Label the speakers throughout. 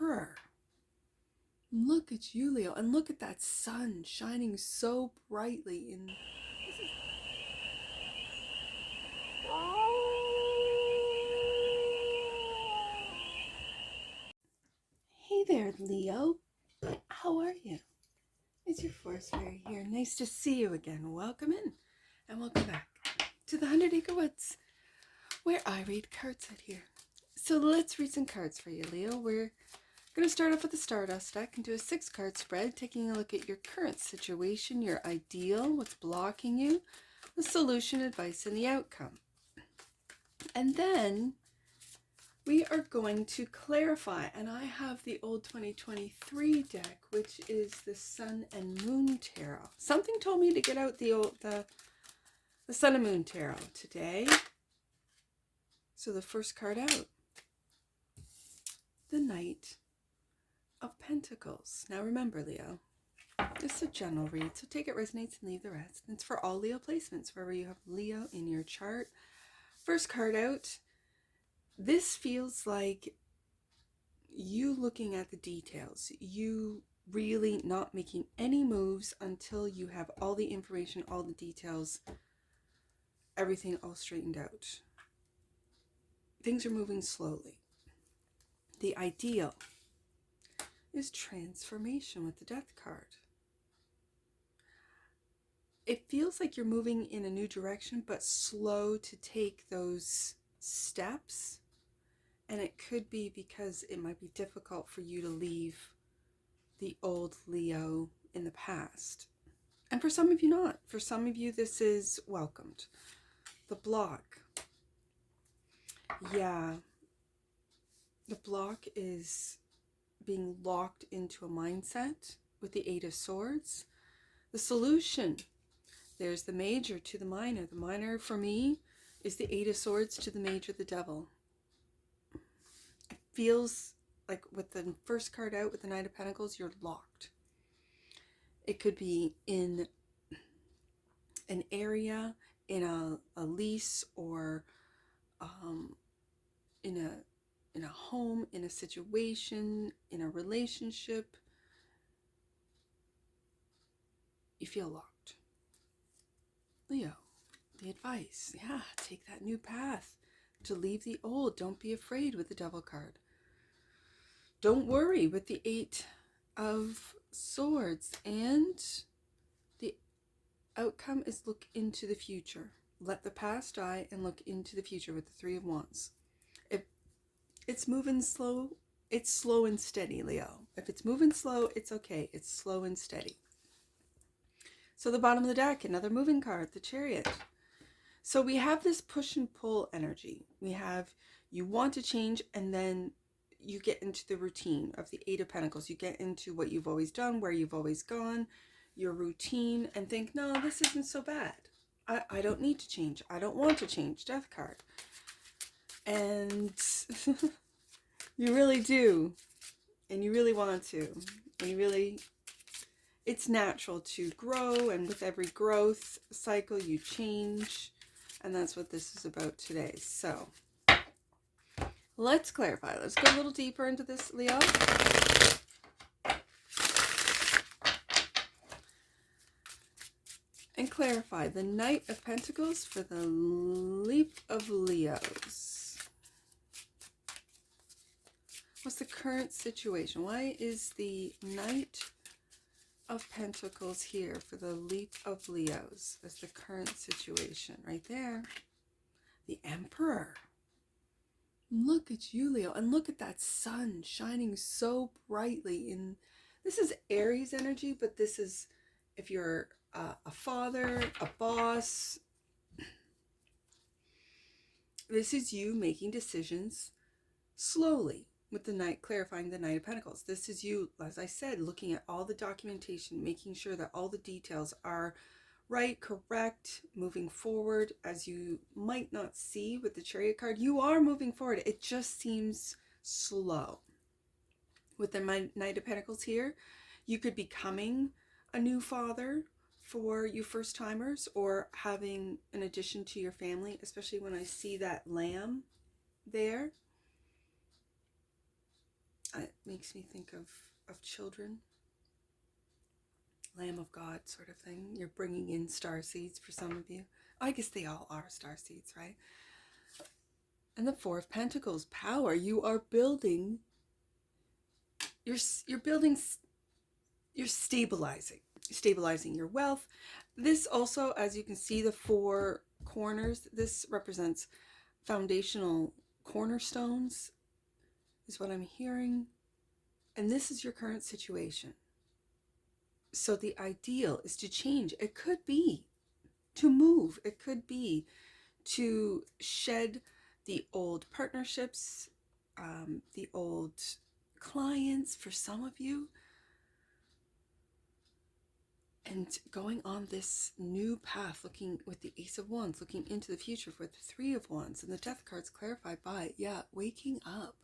Speaker 1: Emperor. Look at you, Leo, and look at that sun shining so brightly in... Hey there, Leo. How are you? It's your forest fairy here. Nice to see you again. Welcome in, and welcome back to the 100 Acre Woods, where I read cards out here. So let's read some cards for you, Leo. We're going to start off with the Stardust deck and do a 6-card spread, taking a look at your current situation, your ideal, what's blocking you, the solution, advice, and the outcome. And then we are going to clarify, and I have the old 2023 deck, which is the Sun and Moon Tarot. Something told me to get out the Sun and Moon Tarot today. So the first card out, the Knight of Pentacles. Now remember, Leo, this is a general read, so take it resonates and leave the rest. It's for all Leo placements, wherever you have Leo in your chart. First card out, this feels like you looking at the details, you really not making any moves until you have all the information, all the details, everything all straightened out. Things are moving slowly. The ideal is transformation with the Death card. It feels like you're moving in a new direction, but slow to take those steps. And it could be because it might be difficult for you to leave the old Leo in the past. And for some of you not. For some of you this is welcomed. The block. Yeah. The block is being locked into a mindset with the 8 of Swords. The solution. There's the major to the minor. The minor for me is the 8 of Swords to the major, the Devil. It feels like with the first card out with the Knight of Pentacles, you're locked. It could be in an area, in a lease, or in a home, in a situation, in a relationship. You feel locked. Leo, the advice, yeah, take that new path to leave the old. Don't be afraid with the Devil card. Don't worry with the 8 of Swords. And the outcome is look into the future. Let the past die and look into the future with the 3 of Wands. If it's moving slow, it's slow and steady, Leo. If it's moving slow, it's okay. It's slow and steady. So the bottom of the deck, another moving card, the Chariot. So we have this push and pull energy. We have, you want to change, and then you get into the routine of the 8 of Pentacles. You get into what you've always done, where you've always gone, your routine, and think, no, this isn't so bad. I don't need to change. I don't want to change. Death card. And you really do. And you really want to. And you really... It's natural to grow, and with every growth cycle you change, and that's what this is about today. So let's clarify. Let's go a little deeper into this, Leo. And clarify the Knight of Pentacles for the Leap of Leos. What's the current situation? Why is the Knight of Pentacles here for the Leap of Leos as the current situation? Right there. The Emperor. Look at you, Leo, and look at that sun shining so brightly. In this is Aries energy, but this is if you're a father, a boss. This is you making decisions slowly. With the Knight, clarifying the Knight of Pentacles. This is you, as I said, looking at all the documentation, making sure that all the details are right, correct, moving forward. As you might not see with the Chariot card, you are moving forward. It just seems slow. With the Knight of Pentacles here, you could be becoming a new father for you first timers, or having an addition to your family, especially when I see that lamb there. makes me think of children. Lamb of God sort of thing. You're bringing in star seeds for some of you. I guess they all are star seeds, right? And the Four of Pentacles, power. You are building, you're stabilizing your wealth. This also, as you can see, the four corners, this represents foundational cornerstones, is what I'm hearing. And this is your current situation. So the ideal is to change. It could be to move. It could be to shed the old partnerships, the old clients for some of you, and going on this new path, looking with the Ace of Wands, looking into the future with the Three of Wands, and the Death card's clarified by, waking up.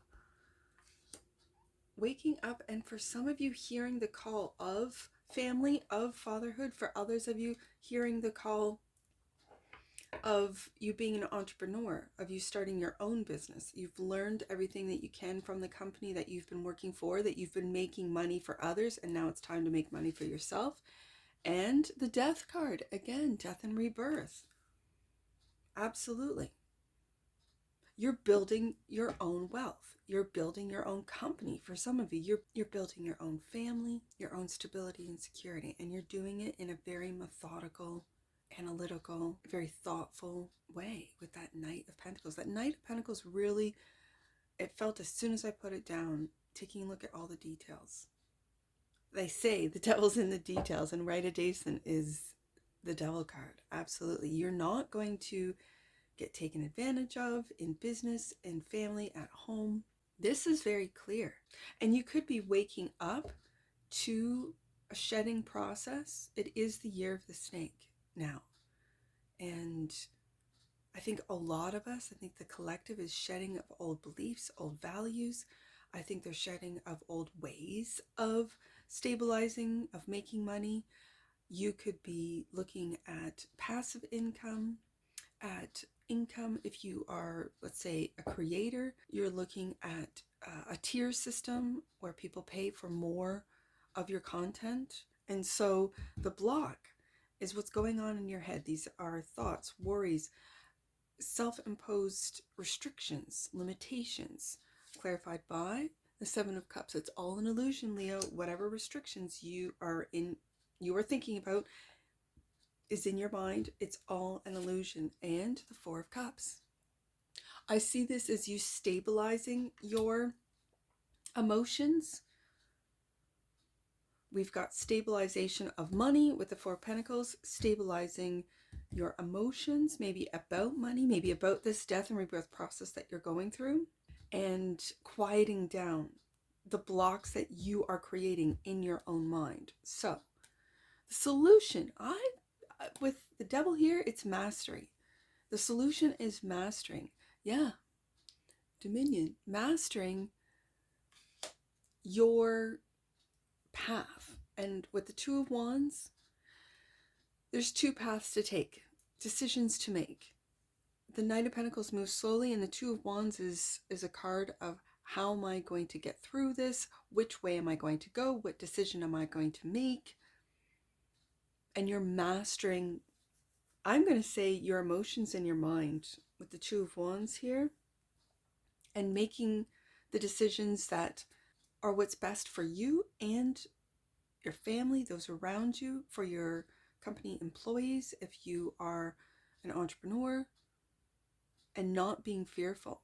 Speaker 1: Waking up, and for some of you, hearing the call of family, of fatherhood. For others of you, hearing the call of you being an entrepreneur, of you starting your own business. You've learned everything that you can from the company that you've been working for, that you've been making money for others, and now it's time to make money for yourself. And the Death card, again, death and rebirth. Absolutely. You're building your own wealth. You're building your own company. For some of you, you're building your own family, your own stability and security, and you're doing it in a very methodical, analytical, very thoughtful way with that Knight of Pentacles. That Knight of Pentacles really, it felt as soon as I put it down, taking a look at all the details. They say the devil's in the details, and right adjacent is the Devil card. Absolutely. You're not going to get taken advantage of in business, in family, at home. This is very clear. And you could be waking up to a shedding process. It is the year of the snake now. And I think a lot of us, I think the collective is shedding of old beliefs, old values. I think they're shedding of old ways of stabilizing, of making money. You could be looking at passive income, at income. If you are, let's say, a creator, you're looking at a tier system where people pay for more of your content. And so the block is what's going on in your head. These are thoughts, worries, self-imposed restrictions, limitations, clarified by the Seven of Cups. It's all an illusion, Leo. Whatever restrictions you are thinking about is in your mind. It's all an illusion. And the Four of Cups. I see this as you stabilizing your emotions. We've got stabilization of money with the Four of Pentacles, stabilizing your emotions, maybe about money, maybe about this death and rebirth process that you're going through, and quieting down the blocks that you are creating in your own mind. So the solution, with the Devil here, it's mastery. The solution is mastering. Dominion. Mastering your path. And with the Two of Wands, there's two paths to take, decisions to make. The Knight of Pentacles moves slowly, and the Two of Wands is a card of how am I going to get through this? Which way am I going to go? What decision am I going to make? And you're mastering, I'm going to say, your emotions and your mind with the Two of Wands here, and making the decisions that are what's best for you and your family, those around you, for your company employees, if you are an entrepreneur, and not being fearful.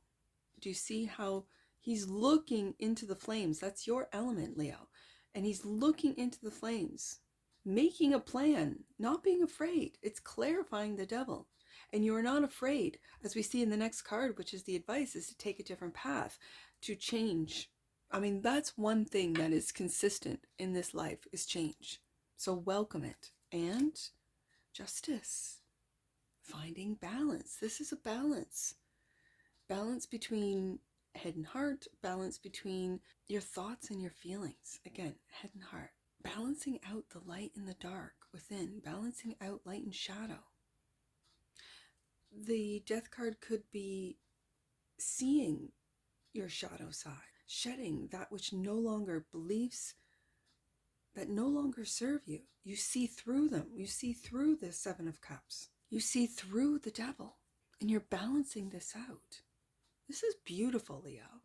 Speaker 1: Do you see how he's looking into the flames? That's your element, Leo. And he's looking into the flames, making a plan, not being afraid. It's clarifying the Devil. And you're not afraid, as we see in the next card, which is the advice, is to take a different path, to change. I mean, that's one thing that is consistent in this life, is change. So welcome it. And justice. Finding balance. This is a balance. Balance between head and heart. Balance between your thoughts and your feelings. Again, head and heart. Balancing out the light and the dark within. Balancing out light and shadow. The Death card could be seeing your shadow side. shedding that which no longer beliefs that no longer serve you. You see through them. You see through the Seven of Cups. You see through the devil, and you're balancing this out. This is beautiful, Leo.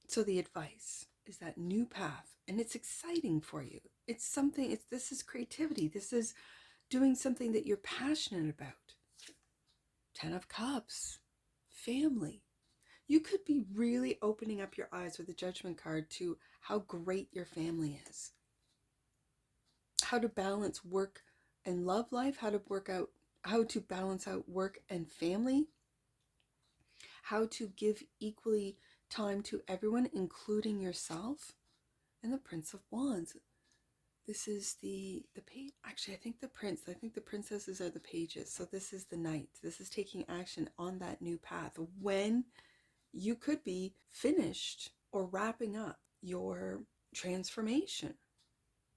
Speaker 1: So the advice is that new path, and it's exciting for you. It's something, this is creativity. This is doing something that you're passionate about. 10 of Cups, family. You could be really opening up your eyes with the Judgment card to how great your family is. How to balance work and love life, how to balance out work and family, how to give equally time to everyone, including yourself, and the Prince of Wands. This is the page. Actually, I think the princesses are the pages. So this is the Knight. This is taking action on that new path when you could be finished or wrapping up your transformation,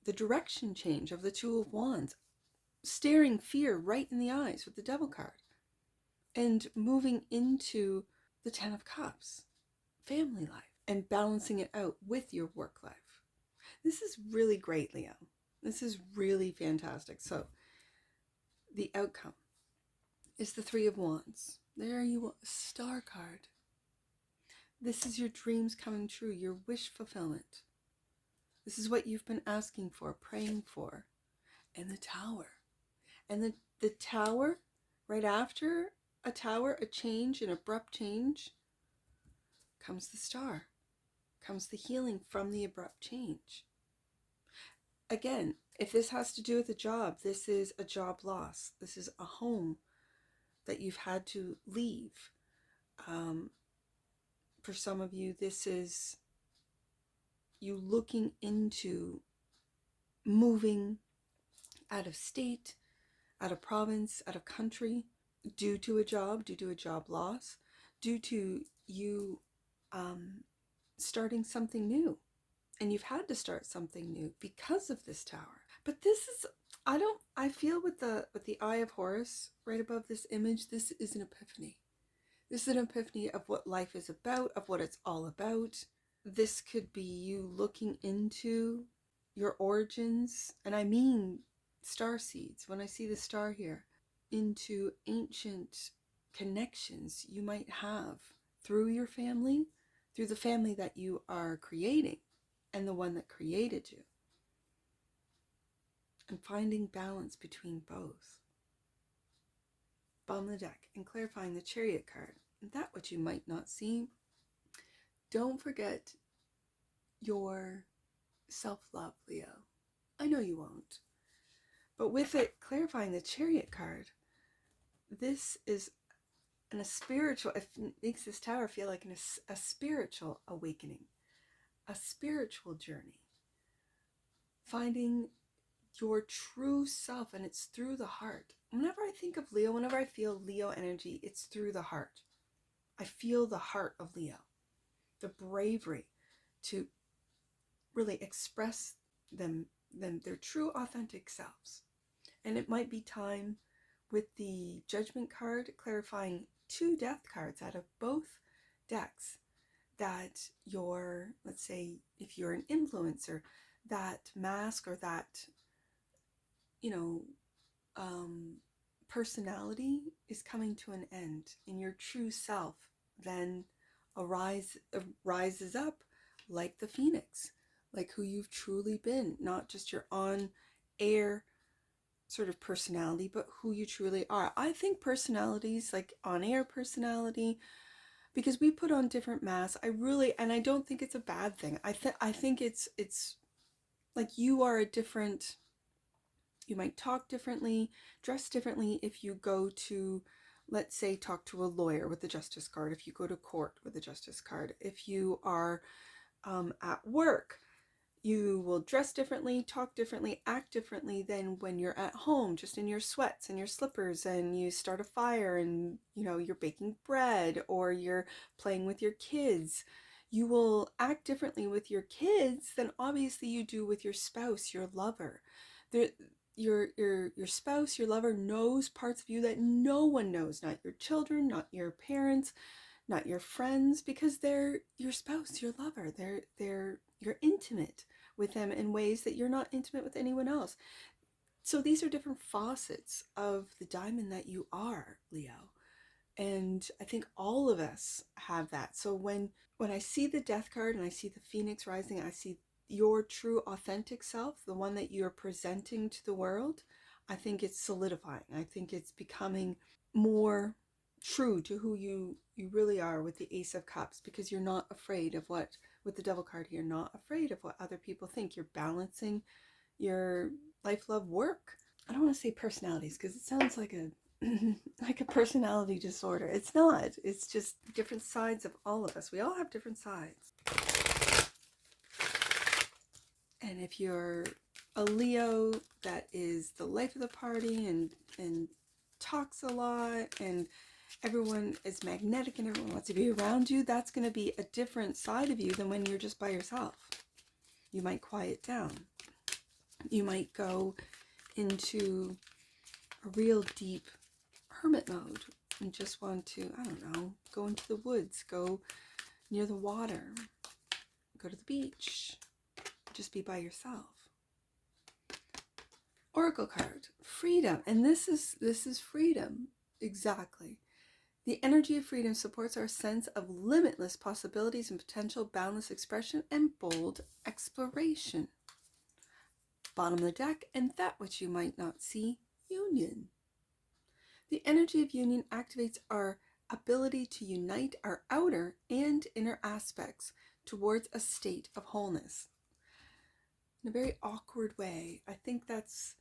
Speaker 1: the direction change of the Two of Wands, staring fear right in the eyes with the Devil card, and moving into the 10 of Cups, family life, and balancing it out with your work life. This is really great, Leo. This is really fantastic. So the outcome is the Three of Wands. There you are, Star card. This is your dreams coming true, your wish fulfillment. This is what you've been asking for, praying for. And the Tower. And the Tower, right after a Tower, a change, an abrupt change, comes the Star. Comes the healing from the abrupt change. Again, if this has to do with a job, this is a job loss. This is a home that you've had to leave. For some of you, this is you looking into moving out of state, out of province, out of country, due to a job loss, due to you starting something new. And you've had to start something new because of this Tower. But this is, I feel with the Eye of Horus right above this image, this is an epiphany. This is an epiphany of what life is about, of what it's all about. This could be you looking into your origins, and I mean star seeds. When I see the star here, into ancient connections you might have through your family, through the family that you are creating, and the one that created you, and finding balance between both. Bottom of the deck, and clarifying the Chariot card, and that which you might not see. Don't forget your self-love, Leo. I know you won't. But with it clarifying the Chariot card, this is a spiritual, it makes this Tower feel like a spiritual awakening, a spiritual journey, finding your true self, and it's through the heart. Whenever I think of Leo, whenever I feel Leo energy, it's through the heart. I feel the heart of Leo, the bravery to really express their true authentic selves. And it might be time with the Judgment card clarifying 2 death cards out of both decks, that your, let's say if you're an influencer, that mask or that, personality is coming to an end, and your true self then rises up like the phoenix, like who you've truly been, not just your on air sort of personality, but who you truly are. I think personalities, like on air personality, because we put on different masks, and I don't think it's a bad thing. I think it's like you are a different, you might talk differently, dress differently if you go to, let's say, talk to a lawyer with the Justice card, if you go to court with the Justice card, if you are at work, you will dress differently, talk differently, act differently than when you're at home, just in your sweats and your slippers, and you start a fire and, you're baking bread, or you're playing with your kids. You will act differently with your kids than obviously you do with your spouse, your lover. Your spouse, your lover knows parts of you that no one knows, not your children, not your parents, not your friends, because they're your spouse, your lover. You're intimate with them in ways that you're not intimate with anyone else. So these are different facets of the diamond that you are, Leo. And I think all of us have that. So when I see the death card and I see the phoenix rising, I see your true authentic self, the one that you're presenting to the world. I think it's solidifying. I think it's becoming more true to who you really are with the Ace of Cups, because you're not afraid of what, with the Devil card here, not afraid of what other people think. You're balancing your life, love, work. I don't want to say personalities because it sounds like a like a personality disorder. It's not. It's just different sides of all of us. We all have different sides. And if you're a Leo that is the life of the party and talks a lot and everyone is magnetic and everyone wants to be around you, that's going to be a different side of you than when you're just by yourself. You might quiet down. You might go into a real deep hermit mode and just want to, I don't know, go into the woods, go near the water, go to the beach, just be by yourself. Oracle card, freedom. And this is freedom. Exactly. The energy of freedom supports our sense of limitless possibilities and potential, boundless expression, and bold exploration. Bottom of the deck, and that which you might not see, union. The energy of union activates our ability to unite our outer and inner aspects towards a state of wholeness. In a very awkward way. I think that's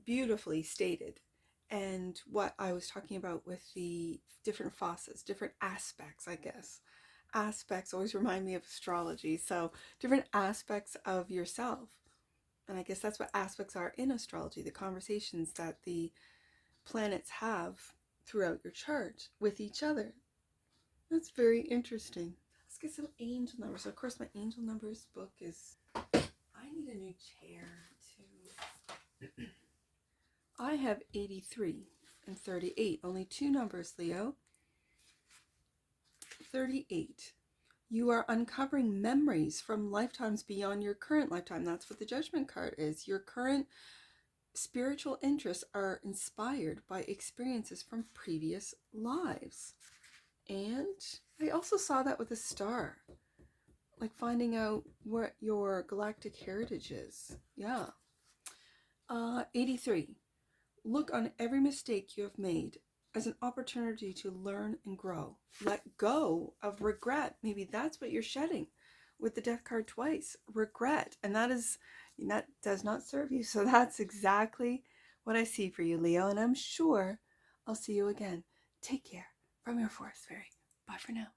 Speaker 1: beautifully stated. And what I was talking about with the different facets, different aspects, I guess. Aspects always remind me of astrology. So different aspects of yourself. And I guess that's what aspects are in astrology, the conversations that the planets have throughout your chart with each other. That's very interesting. Let's get some angel numbers. Of course, my angel numbers book is... I need a new chair too. I have 83 and 38. Only two numbers, Leo. 38. You are uncovering memories from lifetimes beyond your current lifetime. That's what the Judgment card is. Your current spiritual interests are inspired by experiences from previous lives. And I also saw that with a star. Like finding out what your galactic heritage is. Yeah. 83. Look on every mistake you have made as an opportunity to learn and grow. Let go of regret. Maybe that's what you're shedding with the death card twice. Regret. And that does not serve you. So that's exactly what I see for you, Leo. And I'm sure I'll see you again. Take care from your forest fairy. Bye for now.